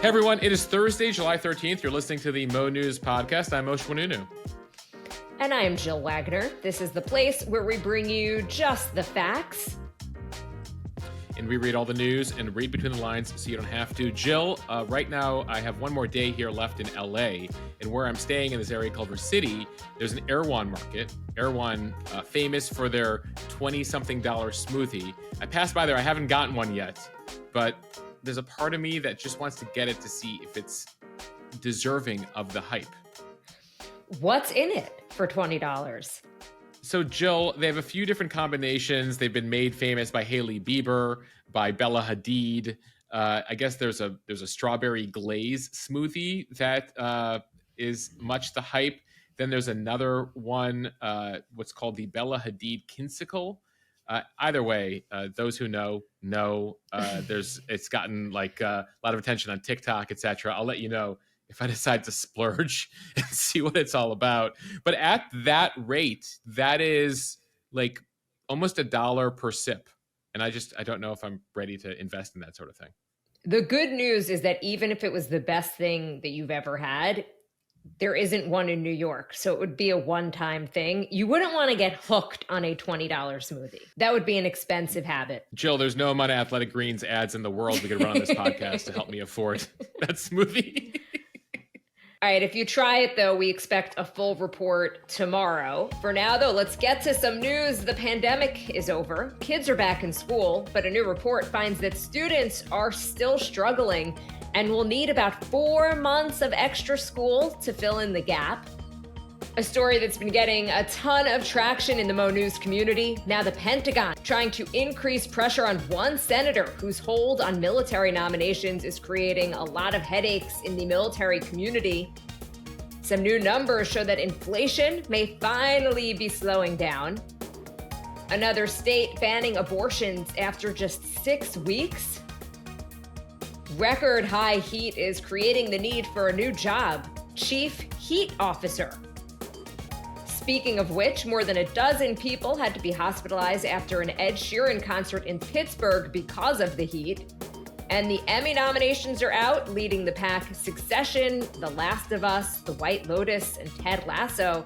Hey everyone, it is Thursday, July 13th. You're listening to the Mo News podcast. I'm Moshe Wanunu. And I am Jill Wagner. This is the place where we bring you just the facts. And we read all the news and read between the lines so you don't have to. Jill, right now I have one more day here left in LA. And where I'm staying in this area called Culver City, there's an Erewhon market. Erewhon, famous for their $20-something smoothie. I passed by there. I haven't gotten one yet, but there's a part of me that just wants to get it to see if it's deserving of the hype. What's in it for $20? So, Jill, they have a few different combinations. They've been made famous by Hailey Bieber, by Bella Hadid. I guess there's a strawberry glaze smoothie that is much the hype. Then there's another one, what's called the Bella Hadid Kinsicle. Either way, those who know. It's gotten like a lot of attention on TikTok, etc. I'll let you know if I decide to splurge and see what it's all about. But at that rate, that is like almost $1 per sip. And I don't know if I'm ready to invest in that sort of thing. The good news is that even if it was the best thing that you've ever had, there isn't one in New York. So it would be a one-time thing. You wouldn't want to get hooked on a $20 smoothie. That would be an expensive habit. Jill, there's no amount of Athletic Greens ads in the world we could run on this podcast to help me afford that smoothie. All right, if you try it, though, we expect a full report tomorrow. For now, though, let's get to some news. The pandemic is over. Kids are back in school, but a new report finds that students are still struggling and will need about 4 months of extra school to fill in the gap. A story that's been getting a ton of traction in the Mo News community. Now the Pentagon trying to increase pressure on one senator whose hold on military nominations is creating a lot of headaches in the military community. Some new numbers show that inflation may finally be slowing down. Another state banning abortions after just 6 weeks. Record high heat is creating the need for a new job, chief heat officer. Speaking of which, more than a dozen people had to be hospitalized after an Ed Sheeran concert in Pittsburgh because of the heat. And the Emmy nominations are out, leading the pack: Succession, The Last of Us, The White Lotus, and Ted Lasso.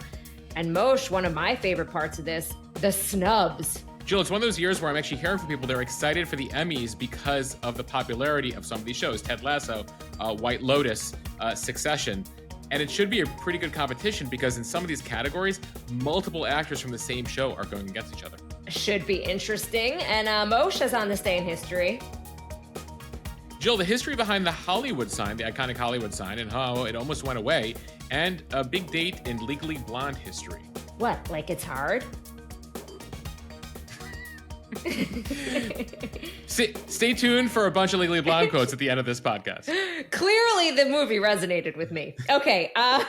And Moshe, one of my favorite parts of this, the snubs. Jill, it's one of those years where I'm actually hearing from people they're excited for the Emmys because of the popularity of some of these shows. Ted Lasso, White Lotus, Succession. And it should be a pretty good competition because in some of these categories, multiple actors from the same show are going against each other. Should be interesting. And Moshe is on this day in history. Jill, the history behind the Hollywood sign, the iconic Hollywood sign, and how it almost went away, and a big date in Legally Blonde history. What, like it's hard? Stay tuned for a bunch of Legally Blonde quotes at the end of this podcast. Clearly, the movie resonated with me. Okay, I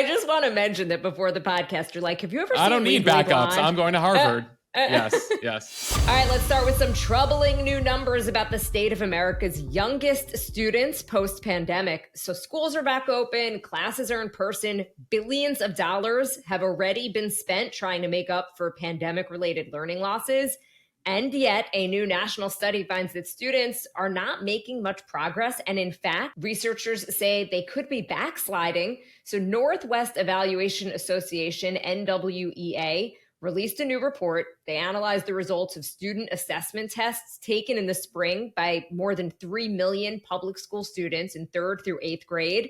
just want to mention that before the podcast, you're like, have you ever seen I don't need Legally backups. Blonde? I'm going to Harvard. Yes. All right, let's start with some troubling new numbers about the state of America's youngest students post-pandemic. So schools are back open, classes are in person, billions of dollars have already been spent trying to make up for pandemic-related learning losses. And yet, a new national study finds that students are not making much progress. And in fact, researchers say they could be backsliding. So Northwest Evaluation Association, NWEA, released a new report. They analyzed the results of student assessment tests taken in the spring by more than 3 million public school students in 3rd through 8th grade.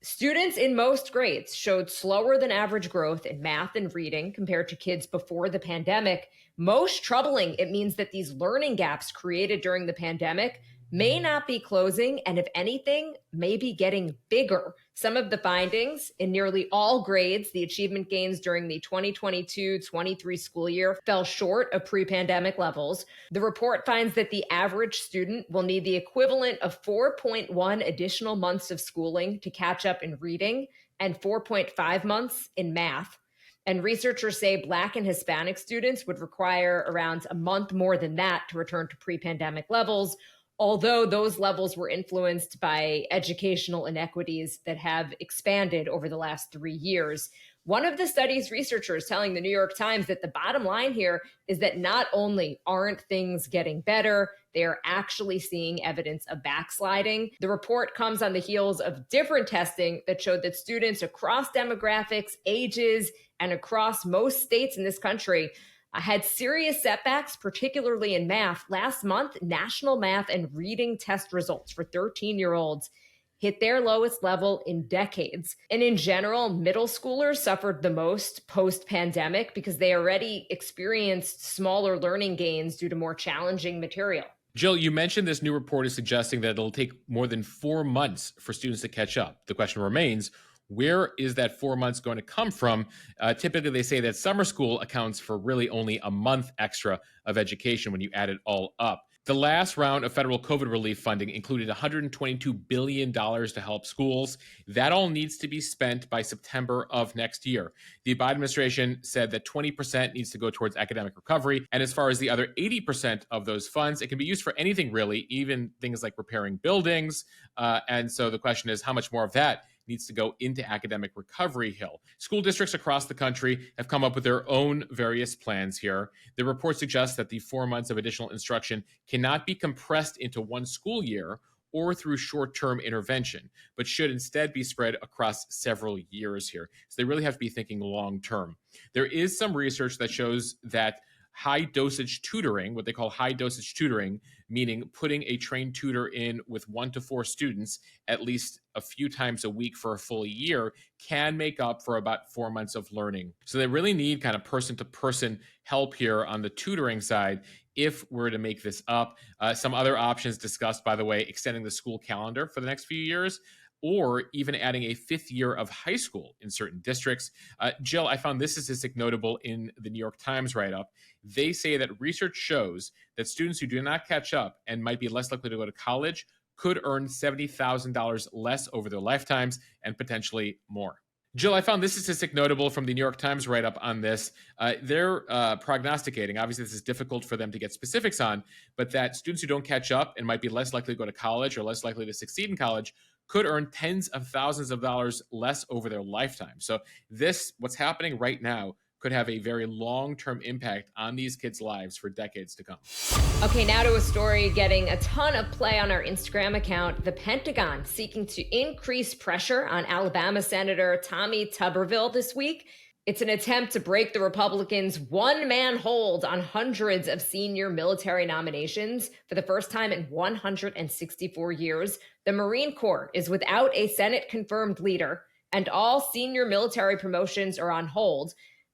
Students in most grades showed slower than average growth in math and reading compared to kids before the pandemic. Most troubling, it means that these learning gaps created during the pandemic may not be closing, and if anything, may be getting bigger. Some of the findings: in nearly all grades, the achievement gains during the 2022-23 school year fell short of pre-pandemic levels. The report finds that the average student will need the equivalent of 4.1 additional months of schooling to catch up in reading and 4.5 months in math. And researchers say Black and Hispanic students would require around a month more than that to return to pre-pandemic levels, although those levels were influenced by educational inequities that have expanded over the last 3 years. One of the study's researchers telling the New York Times that the bottom line here is that not only aren't things getting better, they are actually seeing evidence of backsliding. The report comes on the heels of different testing that showed that students across demographics, ages, and across most states in this country had serious setbacks, particularly in math. Last month, national math and reading test results for 13-year-olds hit their lowest level in decades. And in general, middle schoolers suffered the most post-pandemic because they already experienced smaller learning gains due to more challenging material. Jill, you mentioned this new report is suggesting that it'll take more than 4 months for students to catch up. The question remains, where is that 4 months going to come from? Typically, they say that summer school accounts for really only a month extra of education when you add it all up. The last round of federal COVID relief funding included $122 billion to help schools. That all needs to be spent by September of next year. The Biden administration said that 20% needs to go towards academic recovery. And as far as the other 80% of those funds, it can be used for anything really, even things like repairing buildings. And so the question is, how much more of that needs to go into academic recovery hill? School districts across the country have come up with their own various plans here. The report suggests that the 4 months of additional instruction cannot be compressed into one school year or through short-term intervention, but should instead be spread across several years here. So they really have to be thinking long-term. There is some research that shows that high dosage tutoring, what they call high dosage tutoring, meaning putting a trained tutor in with 1 to 4 students at least a few times a week for a full year, can make up for about 4 months of learning. So they really need kind of person-to-person help here on the tutoring side if we're to make this up. Some other options discussed, by the way, extending the school calendar for the next few years, or even adding a 5th year of high school in certain districts. Jill, I found this statistic notable in the New York Times write-up. They say that research shows that students who do not catch up and might be less likely to go to college could earn $70,000 less over their lifetimes and potentially more. Jill, I found this statistic notable from the New York Times write-up on this. They're prognosticating, obviously this is difficult for them to get specifics on, but that students who don't catch up and might be less likely to go to college or less likely to succeed in college could earn tens of thousands of dollars less over their lifetime. So this, what's happening right now, could have a very long-term impact on these kids' lives for decades to come. Okay, now to a story getting a ton of play on our Instagram account. The Pentagon seeking to increase pressure on Alabama Senator Tommy Tuberville this week. It's an attempt to break the Republicans' one-man hold on hundreds of senior military nominations. For the first time in 164 years, the Marine Corps is without a Senate-confirmed leader, and all senior military promotions are on hold.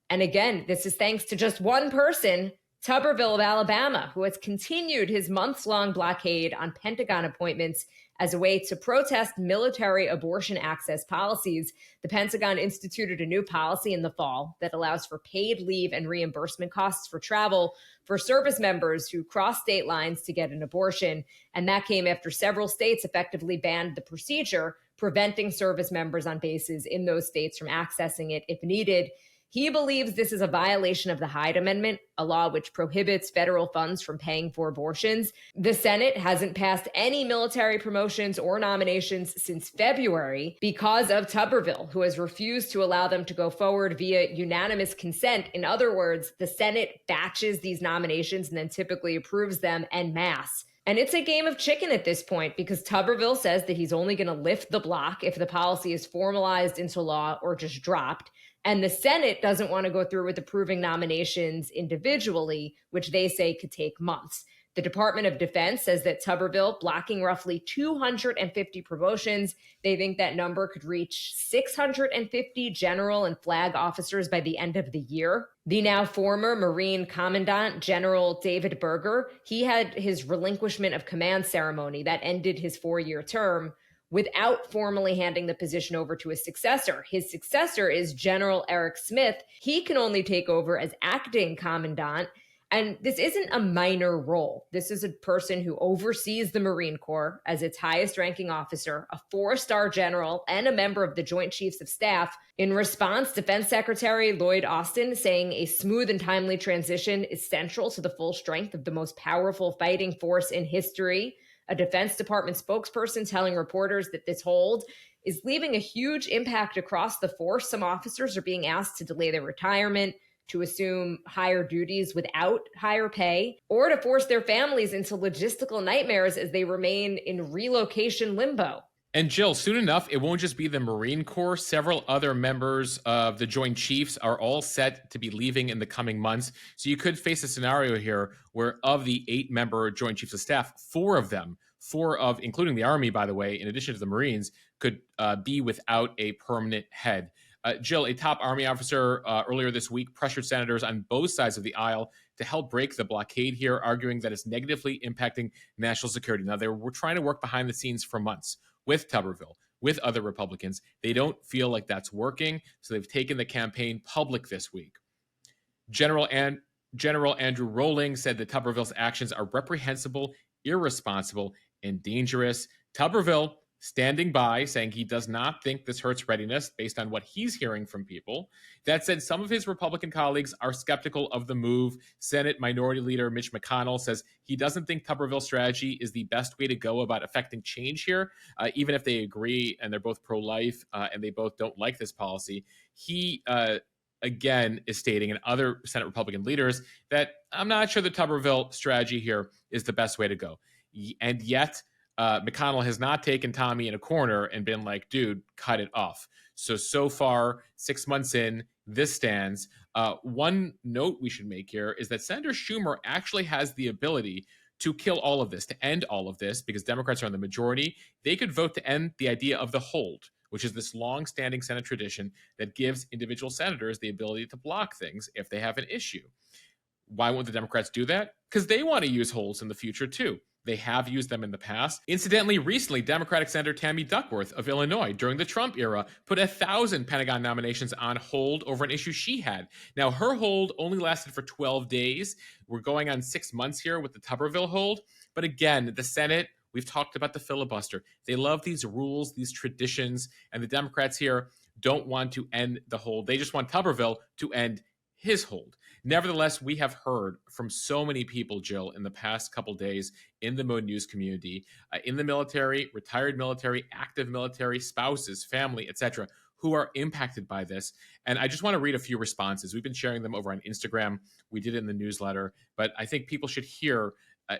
And again, this is thanks to just one person, Tuberville of Alabama, who has continued his months-long blockade on Pentagon appointments as a way to protest military abortion access policies. The Pentagon instituted a new policy in the fall that allows for paid leave and reimbursement costs for travel for service members who cross state lines to get an abortion. And that came after several states effectively banned the procedure, preventing service members on bases in those states from accessing it if needed. He believes this is a violation of the Hyde Amendment, a law which prohibits federal funds from paying for abortions. The Senate hasn't passed any military promotions or nominations since February because of Tuberville, who has refused to allow them to go forward via unanimous consent. In other words, the Senate batches these nominations and then typically approves them en masse. And it's a game of chicken at this point because Tuberville says that he's only going to lift the block if the policy is formalized into law or just dropped. And the Senate doesn't want to go through with approving nominations individually, which they say could take months. The Department of Defense says that Tuberville blocking roughly 250 promotions. They think that number could reach 650 general and flag officers by the end of the year. The now former Marine Commandant General David Berger, he had his relinquishment of command ceremony that ended his 4-year term without formally handing the position over to his successor. His successor is General Eric Smith. He can only take over as acting commandant. And this isn't a minor role. This is a person who oversees the Marine Corps as its highest ranking officer, a 4-star general, and a member of the Joint Chiefs of Staff. In response, Defense Secretary Lloyd Austin saying a smooth and timely transition is central to the full strength of the most powerful fighting force in history. A Defense Department spokesperson telling reporters that this hold is leaving a huge impact across the force. Some officers are being asked to delay their retirement, to assume higher duties without higher pay, or to force their families into logistical nightmares as they remain in relocation limbo. And Jill, soon enough, it won't just be the Marine Corps. Several other members of the Joint Chiefs are all set to be leaving in the coming months. So you could face a scenario here where of the 8-member Joint Chiefs of Staff, 4 of them, including the Army, by the way, in addition to the Marines, could be without a permanent head. Jill, a top Army officer earlier this week pressured senators on both sides of the aisle to help break the blockade here, arguing that it's negatively impacting national security. Now, they were trying to work behind the scenes for months with Tuberville, with other Republicans. They don't feel like that's working, so they've taken the campaign public this week. General Andrew Rowling said that Tuberville's actions are reprehensible, irresponsible, and dangerous. Tuberville standing by, saying he does not think this hurts readiness based on what he's hearing from people. That said, some of his Republican colleagues are skeptical of the move. Senate Minority Leader Mitch McConnell says he doesn't think Tuberville's strategy is the best way to go about affecting change here, even if they agree and they're both pro-life and they both don't like this policy. He, again, is stating, and other Senate Republican leaders, that I'm not sure the Tuberville strategy here is the best way to go. And yet, McConnell has not taken Tommy in a corner and been like, dude, cut it off. So far, 6 months in, this stands. One note we should make here is that Senator Schumer actually has the ability to kill all of this, to end all of this, because Democrats are in the majority. They could vote to end the idea of the hold, which is this long-standing Senate tradition that gives individual senators the ability to block things if they have an issue. Why won't the Democrats do that? Because they want to use holds in the future, too. They have used them in the past. Incidentally, recently, Democratic Senator Tammy Duckworth of Illinois, during the Trump era, put 1,000 Pentagon nominations on hold over an issue she had. Now, her hold only lasted for 12 days. We're going on 6 months here with the Tuberville hold. But again, the Senate, we've talked about the filibuster. They love these rules, these traditions, and the Democrats here don't want to end the hold. They just want Tuberville to end his hold. Nevertheless, we have heard from so many people, Jill, in the past couple days in the Mo News community, in the military, retired military, active military, spouses, family, etc., who are impacted by this. And I just want to read a few responses. We've been sharing them over on Instagram. We did it in the newsletter, but I think people should hear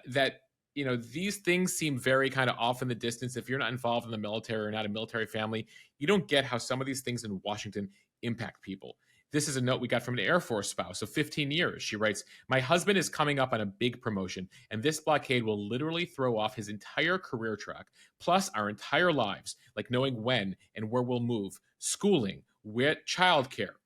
that these things seem very kind of off in the distance. If you're not involved in the military or not a military family, you don't get how some of these things in Washington impact people. This is a note we got from an Air Force spouse of 15 years. She writes, "My husband is coming up on a big promotion, and this blockade will literally throw off his entire career track, plus our entire lives, like knowing when and where we'll move, schooling, where childcare.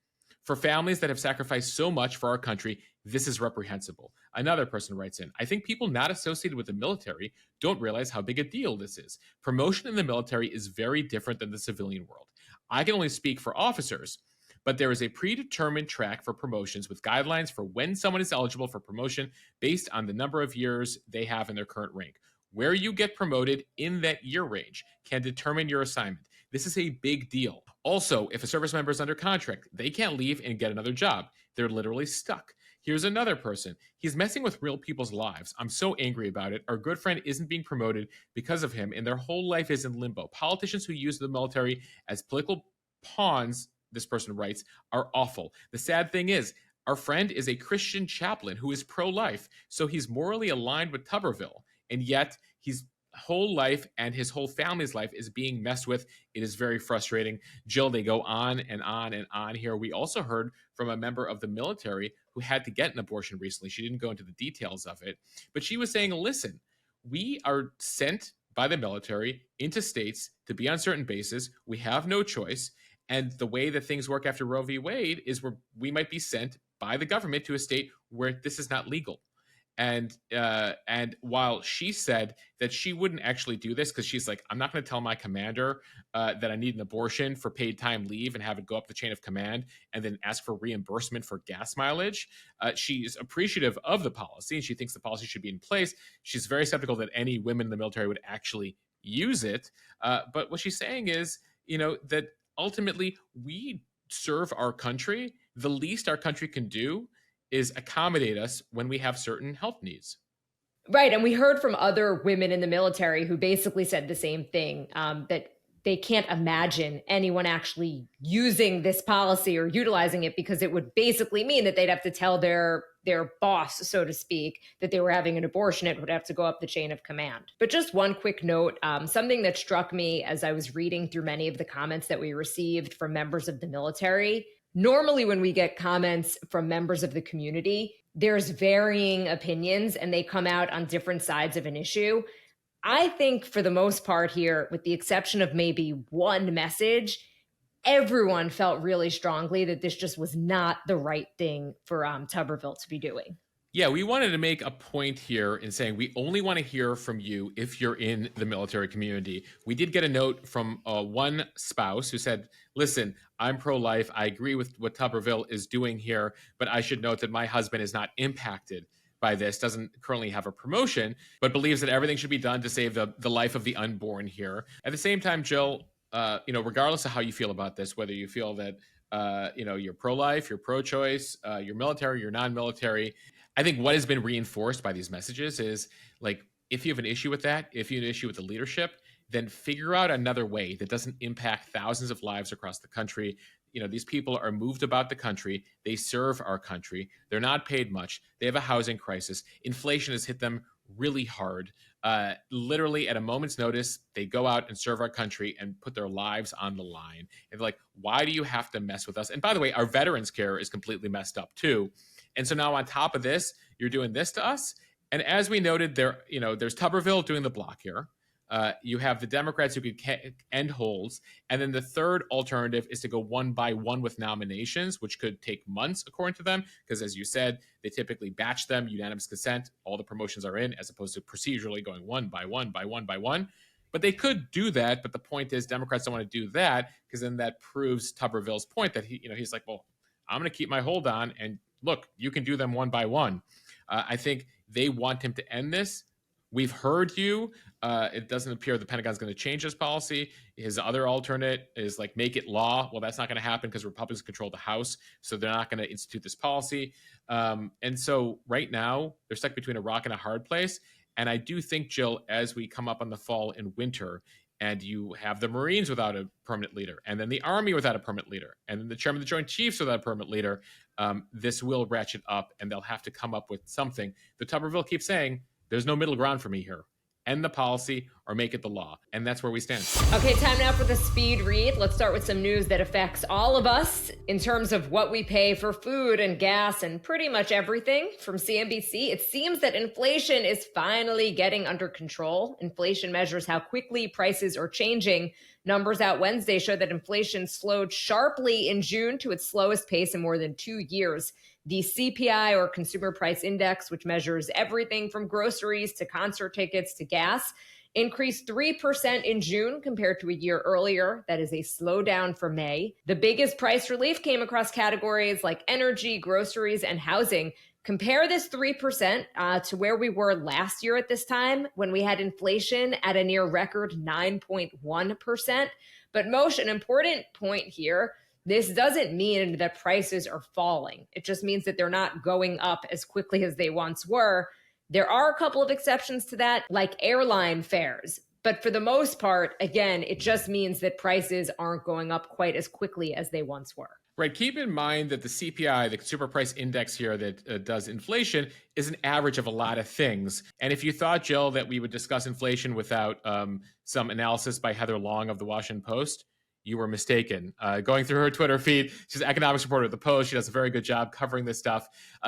For families that have sacrificed so much for our country, this is reprehensible." Another person writes in, "I think people not associated with the military don't realize how big a deal this is. Promotion in the military is very different than the civilian world. I can only speak for officers, but there is a predetermined track for promotions with guidelines for when someone is eligible for promotion based on the number of years they have in their current rank. Where you get promoted in that year range can determine your assignment. This is a big deal. Also, if a service member is under contract, they can't leave and get another job. They're literally stuck." Here's another person. "He's messing with real people's lives. I'm so angry about it. Our good friend isn't being promoted because of him, and their whole life is in limbo. Politicians who use the military as political pawns," this person writes, "are awful. The sad thing is, our friend is a Christian chaplain who is pro-life, so he's morally aligned with Tuberville, and yet his whole life and his whole family's life is being messed with. It is very frustrating." Jill, they go on and on and on here. We also heard from a member of the military who had to get an abortion recently. She didn't go into the details of it, but she was saying, listen, we are sent by the military into states to be on certain bases. We have no choice. And the way that things work after Roe v. Wade is where we might be sent by the government to a state where this is not legal. And while she said that she wouldn't actually do this because she's like, I'm not going to tell my commander that I need an abortion for paid time leave and have it go up the chain of command and then ask for reimbursement for gas mileage. She's appreciative of the policy and she thinks the policy should be in place. She's very skeptical that any women in the military would actually use it. But what she's saying is, that ultimately we serve our country. The least our country can do is accommodate us when we have certain health needs. Right. And we heard from other women in the military who basically said the same thing, that they can't imagine anyone actually using this policy or utilizing it, because it would basically mean that they'd have to tell their boss, so to speak, that they were having an abortion. It would have to go up the chain of command. But just one quick note, something that struck me as I was reading through many of the comments that we received from members of the military. Normally, when we get comments from members of the community, there's varying opinions and they come out on different sides of an issue. I think for the most part here, with the exception of maybe one message, everyone felt really strongly that this just was not the right thing for Tuberville to be doing. Yeah, we wanted to make a point here in saying we only want to hear from you if you're in the military community. We did get a note from one spouse who said, listen, I'm pro-life. I agree with what Tuberville is doing here, but I should note that my husband is not impacted by this, doesn't currently have a promotion, but believes that everything should be done to save the life of the unborn here. At the same time, Jill, regardless of how you feel about this, whether you feel that you're pro-life, you're pro-choice, you're military, you're non-military, I think what has been reinforced by these messages is, like, if you have an issue with that, if you have an issue with the leadership, then figure out another way that doesn't impact thousands of lives across the country. These people are moved about the country. They serve our country. They're not paid much. They have a housing crisis. Inflation has hit them really hard. Literally at a moment's notice, they go out and serve our country and put their lives on the line. And they're like, why do you have to mess with us? And by the way, our veterans care is completely messed up too. And so now on top of this, you're doing this to us. And as we noted, there's Tuberville doing the block here. You have the Democrats who could end holds. And then the third alternative is to go one by one with nominations, which could take months, according to them, because as you said, they typically batch them, unanimous consent, all the promotions are in, as opposed to procedurally going one by one by one by one. But they could do that. But the point is, Democrats don't want to do that, because then that proves Tuberville's point that he's like, well, I'm going to keep my hold on, and look, you can do them one by one. I think they want him to end this. We've heard you. It doesn't appear the Pentagon's going to change his policy. His other alternate is like make it law. Well, that's not going to happen because Republicans control the House, so they're not going to institute this policy. And so right now, they're stuck between a rock and a hard place. And I do think, Jill, as we come up on the fall and winter, and you have the Marines without a permanent leader, and then the Army without a permanent leader, and then the Chairman of the Joint Chiefs without a permanent leader, this will ratchet up, and they'll have to come up with something. The Tuberville keeps saying, there's no middle ground for me here. End the policy or make it the law. And that's where we stand. Okay, time now for the speed read. Let's start with some news that affects all of us in terms of what we pay for food and gas and pretty much everything. From CNBC, it seems that inflation is finally getting under control. Inflation measures how quickly prices are changing. Numbers out Wednesday show that inflation slowed sharply in June to its slowest pace in more than 2 years. The CPI, or Consumer Price Index, which measures everything from groceries to concert tickets to gas, increased 3% in June compared to a year earlier. That is a slowdown from May. The biggest price relief came across categories like energy, groceries, and housing. Compare this 3% to where we were last year at this time, when we had inflation at a near record 9.1%. But Moshe, an important point here, this doesn't mean that prices are falling. It just means that they're not going up as quickly as they once were. There are a couple of exceptions to that, like airline fares. But for the most part, again, it just means that prices aren't going up quite as quickly as they once were. Right. Keep in mind that the CPI, the Consumer Price Index here that does inflation, is an average of a lot of things. And if you thought, Jill, that we would discuss inflation without some analysis by Heather Long of the Washington Post, you were mistaken. Going through her Twitter feed, she's an economics reporter at the Post. She does a very good job covering this stuff.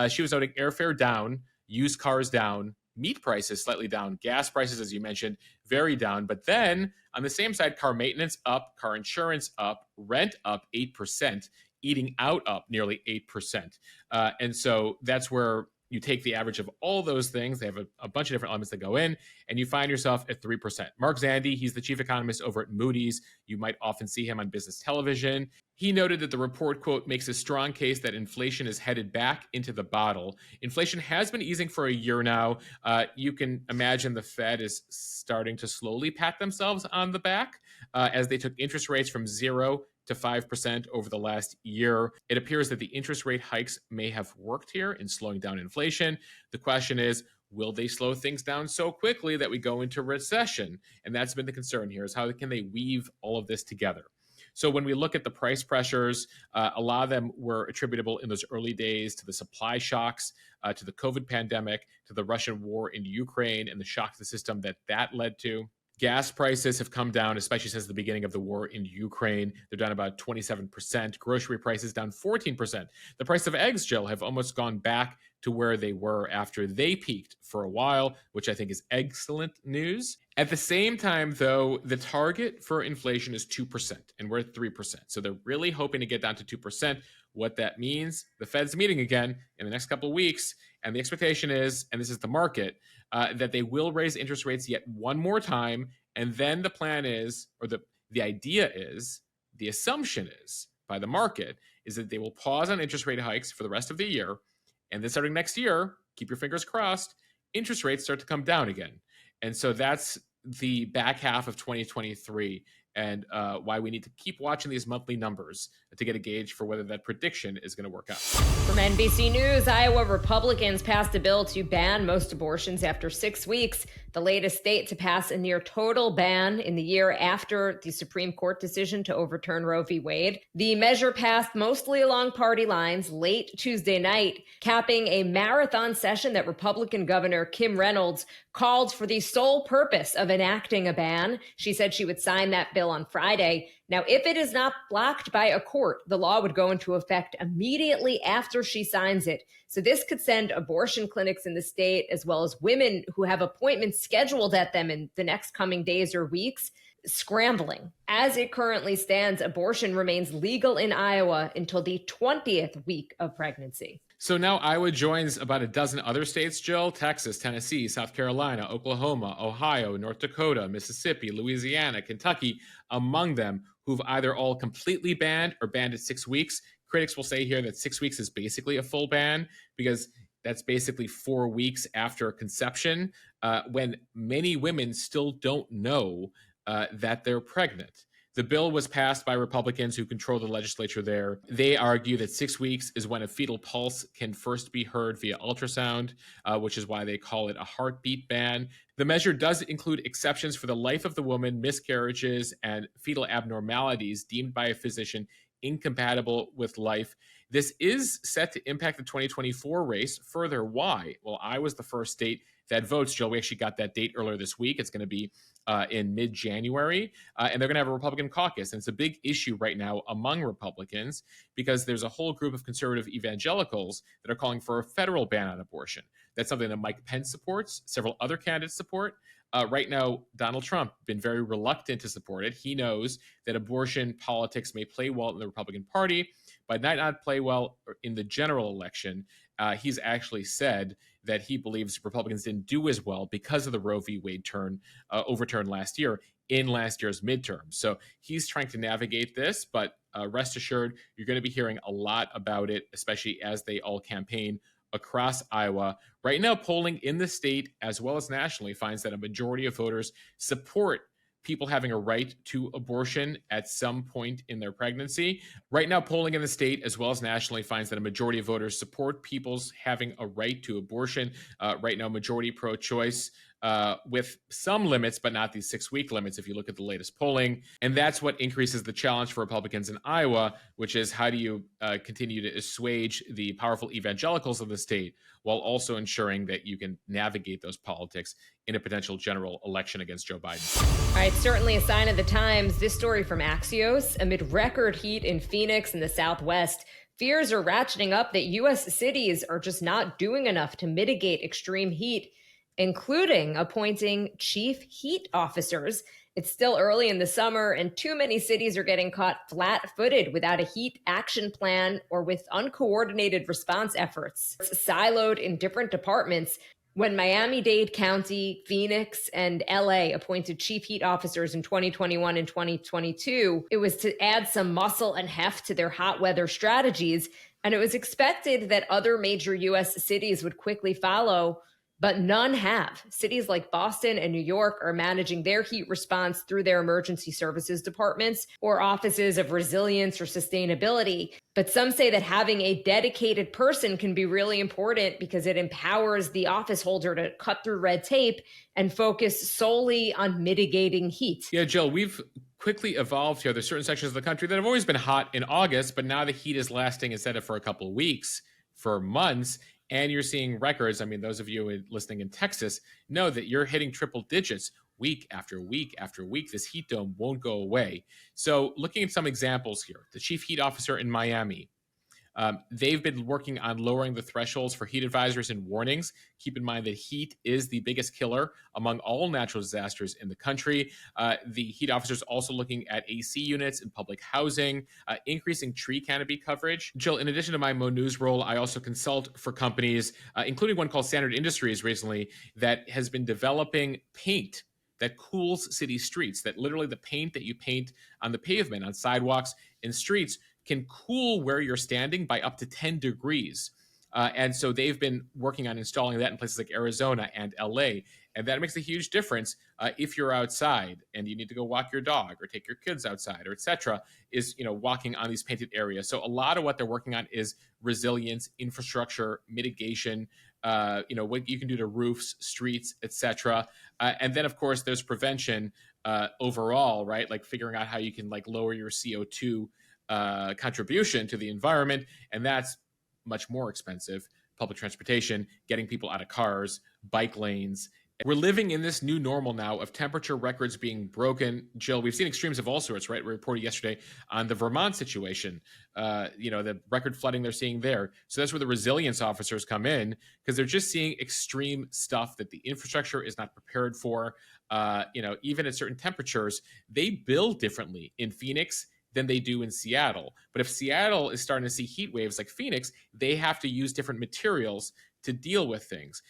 She was noting airfare down, used cars down, meat prices slightly down, gas prices, as you mentioned, very down. But then on the same side, car maintenance up, car insurance up, rent up 8%, eating out up nearly 8%. And so that's where you take the average of all those things. They have a bunch of different elements that go in, and you find yourself at 3%. Mark Zandi, he's the chief economist over at Moody's. You might often see him on business television. He noted that the report, quote, makes a strong case that inflation is headed back into the bottle. Inflation has been easing for a year now. You can imagine the Fed is starting to slowly pat themselves on the back as they took interest rates from 0 to 5% over the last year. It appears that the interest rate hikes may have worked here in slowing down inflation. The question is, Will they slow things down so quickly that we go into recession? And that's been the concern here, is how can they weave all of this together? So when we look at the price pressures, a lot of them were attributable in those early days to the supply shocks, to the COVID pandemic, to the Russian war in Ukraine and the shock to the system that led to. Gas prices have come down, especially since the beginning of the war in Ukraine. They're down about 27%. Grocery prices down 14%. The price of eggs, Jill, have almost gone back to where they were after they peaked for a while, which I think is excellent news. At the same time, though, the target for inflation is 2%, and we're at 3%. So they're really hoping to get down to 2%. What that means, the Fed's meeting again in the next couple of weeks, and the expectation is, and this is the market, that they will raise interest rates yet one more time. And then the plan is, or the idea is, the assumption is by the market, is that they will pause on interest rate hikes for the rest of the year. And then starting next year, keep your fingers crossed, interest rates start to come down again. And so that's the back half of 2023 and why we need to keep watching these monthly numbers to get a gauge for whether that prediction is going to work out. From NBC News, Iowa Republicans passed a bill to ban most abortions after 6 weeks, the latest state to pass a near total ban in the year after the Supreme Court decision to overturn Roe v. Wade. The measure passed mostly along party lines late Tuesday night, capping a marathon session that Republican Governor Kim Reynolds called for the sole purpose of enacting a ban. She said she would sign that bill on Friday. Now, if it is not blocked by a court, the law would go into effect immediately after she signs it. So this could send abortion clinics in the state, as well as women who have appointments scheduled at them in the next coming days or weeks, scrambling. As it currently stands, abortion remains legal in Iowa until the 20th week of pregnancy. So now Iowa joins about a dozen other states, Jill: Texas, Tennessee, South Carolina, Oklahoma, Ohio, North Dakota, Mississippi, Louisiana, Kentucky, among them, who've either all completely banned or banned at 6 weeks. Critics will say here that 6 weeks is basically a full ban because that's basically 4 weeks after conception, when many women still don't know that they're pregnant. The bill was passed by Republicans who control the legislature there. They argue that 6 weeks is when a fetal pulse can first be heard via ultrasound, which is why they call it a heartbeat ban. The measure does include exceptions for the life of the woman, miscarriages, and fetal abnormalities deemed by a physician incompatible with life. This is set to impact the 2024 race. Further, why? Well, Iowa's the first state that votes. Jill, we actually got that date earlier this week. It's going to be in mid-January, and they're going to have a Republican caucus. And it's a big issue right now among Republicans because there's a whole group of conservative evangelicals that are calling for a federal ban on abortion. That's something that Mike Pence supports, several other candidates support. Right now, Donald Trump has been very reluctant to support it. He knows that abortion politics may play well in the Republican Party, but might not play well in the general election. He's actually said that he believes Republicans didn't do as well because of the Roe v. Wade overturn last year in last year's midterm. So he's trying to navigate this, but rest assured, you're going to be hearing a lot about it, especially as they all campaign across Iowa. Right now, polling in the state as well as nationally finds that a majority of voters support people having a right to abortion at some point in their pregnancy. Right now, polling in the state as well as nationally finds that a majority of voters support people's having a right to abortion. Right now, majority pro-choice, with some limits, but not these 6 week limits if you look at the latest polling. And that's what increases the challenge for Republicans in Iowa, which is how do you continue to assuage the powerful evangelicals of the state while also ensuring that you can navigate those politics in a potential general election against Joe Biden. All right, certainly a sign of the times. This story from Axios: amid record heat in Phoenix and the Southwest, fears are ratcheting up that U.S. cities are just not doing enough to mitigate extreme heat, including appointing chief heat officers. It's still early in the summer, and too many cities are getting caught flat-footed without a heat action plan or with uncoordinated response efforts. It's siloed in different departments. When Miami-Dade County, Phoenix, and LA appointed chief heat officers in 2021 and 2022, it was to add some muscle and heft to their hot weather strategies, and it was expected that other major U.S. cities would quickly follow. but none have. Cities like Boston and New York are managing their heat response through their emergency services departments or offices of resilience or sustainability. But some say that having a dedicated person can be really important because it empowers the office holder to cut through red tape and focus solely on mitigating heat. Yeah, Jill, we've quickly evolved here. There's certain sections of the country that have always been hot in August, but now the heat is lasting instead of for a couple of weeks, for months. And you're seeing records. I mean, those of you listening in Texas know that you're hitting triple digits week after week after week. This heat dome won't go away. So looking at some examples here, the chief heat officer in Miami, they've been working on lowering the thresholds for heat advisories and warnings. Keep in mind that heat is the biggest killer among all natural disasters in the country. The heat officers also looking at AC units in public housing, increasing tree canopy coverage. Jill, in addition to my Mo.news role, I also consult for companies, including one called Standard Industries recently, that has been developing paint that cools city streets, that literally the paint that you paint on the pavement, on sidewalks and streets, can cool where you're standing by up to 10 degrees. And so they've been working on installing that in places like Arizona and LA. And that makes a huge difference if you're outside and you need to go walk your dog or take your kids outside or et cetera, is, walking on these painted areas. So a lot of what they're working on is resilience, infrastructure, mitigation, what you can do to roofs, streets, et cetera. And then, of course, there's prevention overall, right? Like figuring out how you can lower your CO2 contribution to the environment, and that's much more expensive. Public transportation, getting people out of cars, bike lanes. We're living in this new normal now of temperature records being broken. Jill, we've seen extremes of all sorts, right? We reported yesterday on the Vermont situation, the record flooding they're seeing there. So that's where the resilience officers come in, because they're just seeing extreme stuff that the infrastructure is not prepared for. Even at certain temperatures, they build differently in Phoenix than they do in Seattle. But if Seattle is starting to see heat waves like Phoenix, they have to use different materials to deal with things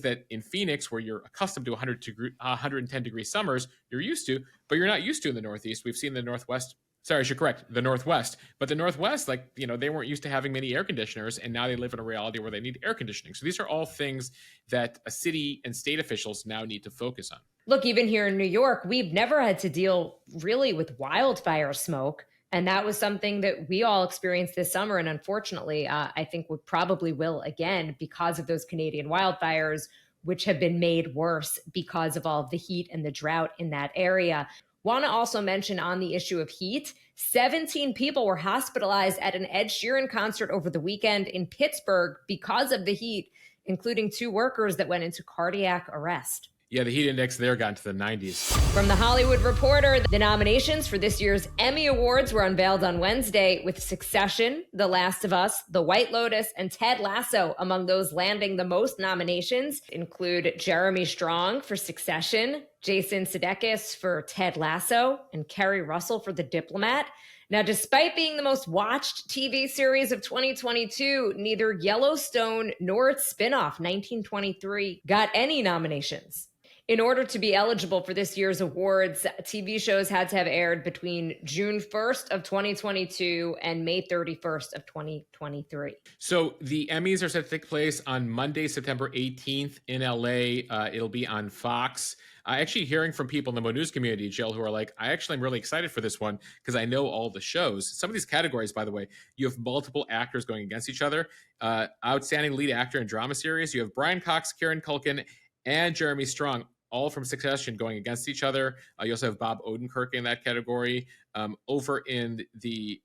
that in Phoenix, where you're accustomed to 110 degree summers, you're used to, but you're not used to in the Northeast. We've seen the Northwest. Sorry, I should correct, the Northwest. But the Northwest, they weren't used to having many air conditioners, and now they live in a reality where they need air conditioning. So these are all things that a city and state officials now need to focus on. Look, even here in New York, we've never had to deal really with wildfire smoke. And that was something that we all experienced this summer. And unfortunately, I think we probably will again because of those Canadian wildfires, which have been made worse because of all of the heat and the drought in that area. Want to also mention on the issue of heat, 17 people were hospitalized at an Ed Sheeran concert over the weekend in Pittsburgh because of the heat, including 2 workers that went into cardiac arrest. Yeah, the heat index there got into the 90s. From The Hollywood Reporter, the nominations for this year's Emmy Awards were unveiled on Wednesday, with Succession, The Last of Us, The White Lotus, and Ted Lasso among those landing the most nominations. Include Jeremy Strong for Succession, Jason Sudeikis for Ted Lasso, and Kerry Russell for The Diplomat. Now, despite being the most watched TV series of 2022, neither Yellowstone nor its spinoff, 1923, got any nominations. In order to be eligible for this year's awards, TV shows had to have aired between June 1st of 2022 and May 31st of 2023. So the Emmys are set to take place on Monday, September 18th in LA. It'll be on Fox. Actually hearing from people in the Mo.news community, Jill, who are like, I actually am really excited for this one because I know all the shows. Some of these categories, by the way, you have multiple actors going against each other. Outstanding lead actor in drama series, you have Brian Cox, Kieran Culkin, and Jeremy Strong, all from Succession, going against each other. You also have Bob Odenkirk in that category. Over in the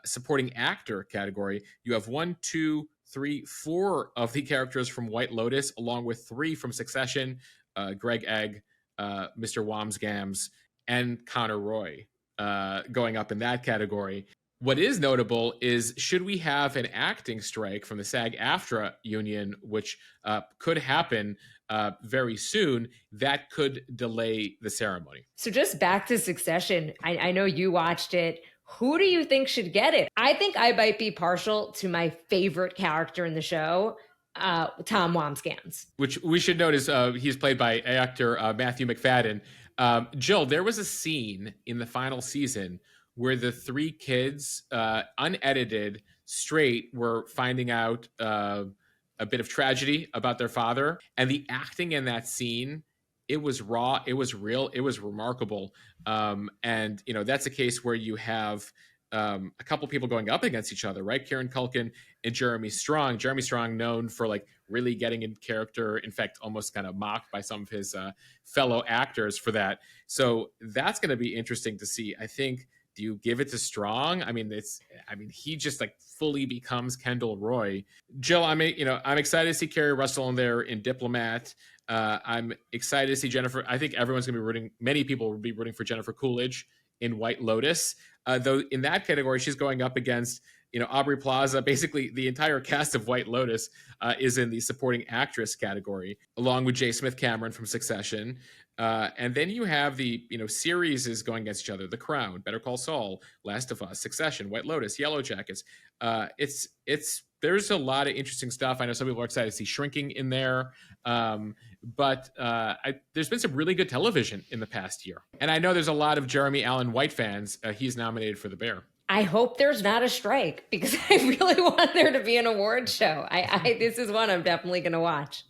supporting actor category, you have 1, 2, 3, 4 of the characters from White Lotus, along with 3 from Succession, Greg Egg, Mr. Wamsgams, and Connor Roy going up in that category. What is notable is, should we have an acting strike from the SAG-AFTRA union, which could happen very soon, that could delay the ceremony. So just back to Succession, I know you watched it. Who do you think should get it? I think I might be partial to my favorite character in the show, Tom Wamsgams. Which we should note is he's played by actor Matthew McFadden. Jill, there was a scene in the final season where the 3 kids, unedited, straight, were finding out a bit of tragedy about their father. And the acting in that scene, it was raw, it was real, it was remarkable. And, that's a case where you have a couple people going up against each other, right? Kieran Culkin and Jeremy Strong. Jeremy Strong, known for like really getting in character, in fact, almost kind of mocked by some of his fellow actors for that. So that's going to be interesting to see. I think, do you give it to Strong? I mean, he just like fully becomes Kendall Roy. Jill, I'm excited to see Kerry Russell in there in Diplomat. I'm excited to see Jennifer. I think everyone's going to be rooting. Many people will be rooting for Jennifer Coolidge in White Lotus. Though in that category, she's going up against, Aubrey Plaza. Basically, the entire cast of White Lotus is in the supporting actress category, along with J. Smith Cameron from Succession. And then you have the, series is going against each other. The Crown, Better Call Saul, Last of Us, Succession, White Lotus, Yellow Jackets. There's a lot of interesting stuff. I know some people are excited to see Shrinking in there. But there's been some really good television in the past year. And I know there's a lot of Jeremy Allen White fans. He's nominated for The Bear. I hope there's not a strike, because I really want there to be an award show. This is one I'm definitely going to watch.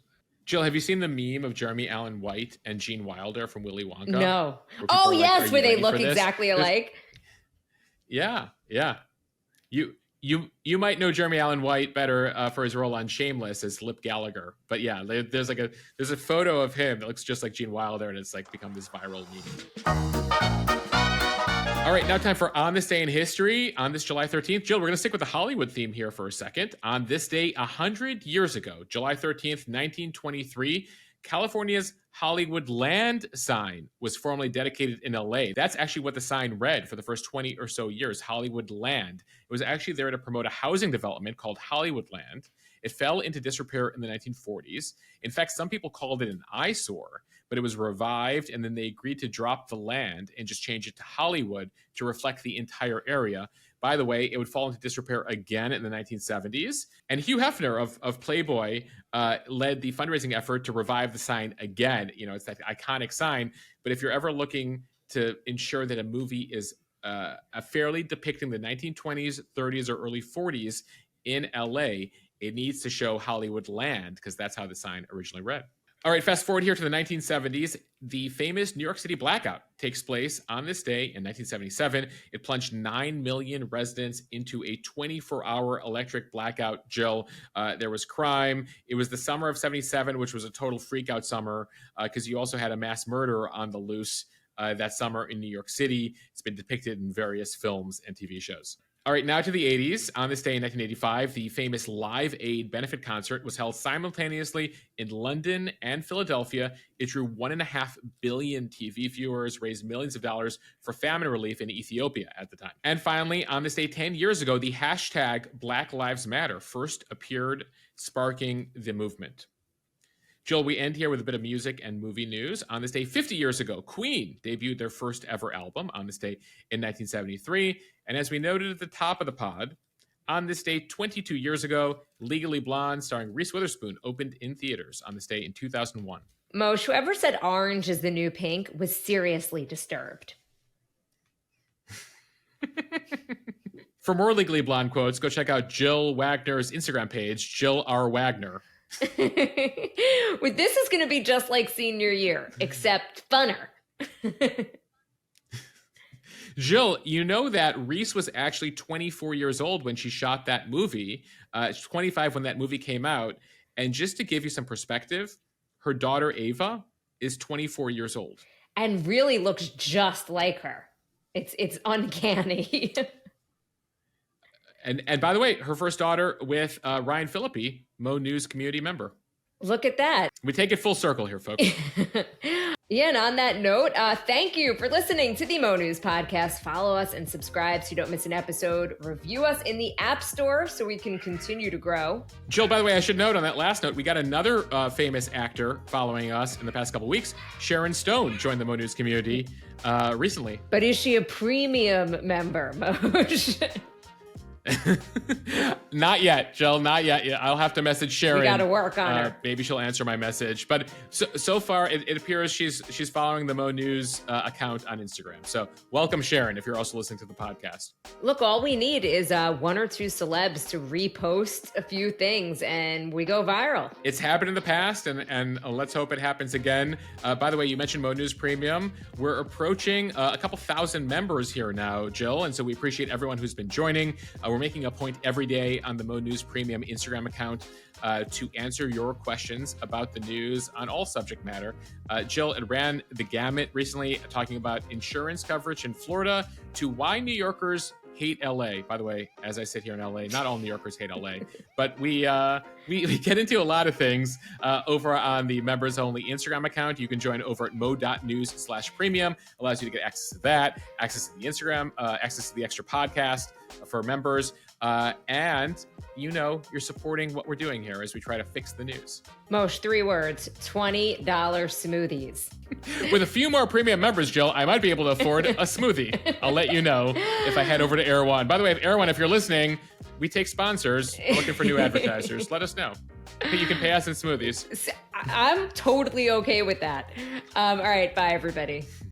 Jill, have you seen the meme of Jeremy Allen White and Gene Wilder from Willy Wonka? No. Oh, yes, where they look exactly alike. Yeah. You might know Jeremy Allen White better for his role on Shameless as Lip Gallagher, but yeah, there's a photo of him that looks just like Gene Wilder, and it's like become this viral meme. All right, now time for On This Day in History on this July 13th. Jill, we're going to stick with the Hollywood theme here for a second. On this day, 100 years ago, July 13th, 1923, California's Hollywood Land sign was formally dedicated in LA. That's actually what the sign read for the first 20 or so years, Hollywood Land. It was actually there to promote a housing development called Hollywood Land. It fell into disrepair in the 1940s. In fact, some people called it an eyesore, but it was revived, and then they agreed to drop the land and just change it to Hollywood to reflect the entire area. By the way, it would fall into disrepair again in the 1970s. And Hugh Hefner of Playboy led the fundraising effort to revive the sign again. It's that iconic sign. But if you're ever looking to ensure that a movie is fairly depicting the 1920s, 30s, or early 40s in LA, it needs to show Hollywood Land, because that's how the sign originally read. All right, fast forward here to the 1970s. The famous New York City blackout takes place on this day in 1977. It plunged 9 million residents into a 24-hour electric blackout. Jill, there was crime. It was the summer of 77, which was a total freakout summer, because you also had a mass murder on the loose that summer in New York City. It's been depicted in various films and TV shows. All right, now to the 80s. On this day in 1985, the famous Live Aid benefit concert was held simultaneously in London and Philadelphia. It drew 1.5 billion TV viewers, raised millions of dollars for famine relief in Ethiopia at the time. And finally, on this day 10 years ago, the hashtag Black Lives Matter first appeared, sparking the movement. Jill, we end here with a bit of music and movie news. On this day 50 years ago, Queen debuted their first ever album on this day in 1973. And as we noted at the top of the pod, on this day 22 years ago, Legally Blonde, starring Reese Witherspoon, opened in theaters on this day in 2001. Moshe, whoever said orange is the new pink was seriously disturbed. For more Legally Blonde quotes, go check out Jill Wagner's Instagram page, Jill R. Wagner. Well, this is going to be just like senior year, except funner. Jill, you know that Reese was actually 24 years old when she shot that movie. 25 when that movie came out. And just to give you some perspective, her daughter Ava is 24 years old. And really looks just like her. It's uncanny. And by the way, her first daughter with Ryan Phillippe, Mo.news community member. Look at that. We take it full circle here, folks. Yeah, and on that note, thank you for listening to the Mo.news podcast. Follow us and subscribe so you don't miss an episode. Review us in the App Store so we can continue to grow. Jill, by the way, I should note on that last note, we got another famous actor following us in the past couple weeks. Sharon Stone joined the Mo.news community recently. But is she a premium member, Moshe? Not yet, Jill. Not yet. I'll have to message Sharon. We got to work on her. Maybe she'll answer my message. But so far, it appears she's following the Mo News account on Instagram. So welcome, Sharon, if you're also listening to the podcast. Look, all we need is one or two celebs to repost a few things, and we go viral. It's happened in the past, and let's hope it happens again. By the way, you mentioned Mo News Premium. We're approaching a couple thousand members here now, Jill, and so we appreciate everyone who's been joining. We're making a point every day on the Mo News Premium Instagram account to answer your questions about the news on all subject matter. Jill, it ran the gamut recently, talking about insurance coverage in Florida to why New Yorkers hate LA. By the way, as I sit here in LA, not all New Yorkers hate LA, but we get into a lot of things over on the members only Instagram account. You can join over at mo.news/premium. Allows you to get access to that, access to the Instagram, access to the extra podcast for members. And you're supporting what we're doing here as we try to fix the news. Mosh, 3 words, $20 smoothies. With a few more premium members, Jill, I might be able to afford a smoothie. I'll let you know if I head over to Air One. By the way, Air One, if you're listening, we take sponsors. We're looking for new advertisers. Let us know. You can pay us in smoothies. I'm totally okay with that. All right, bye, everybody.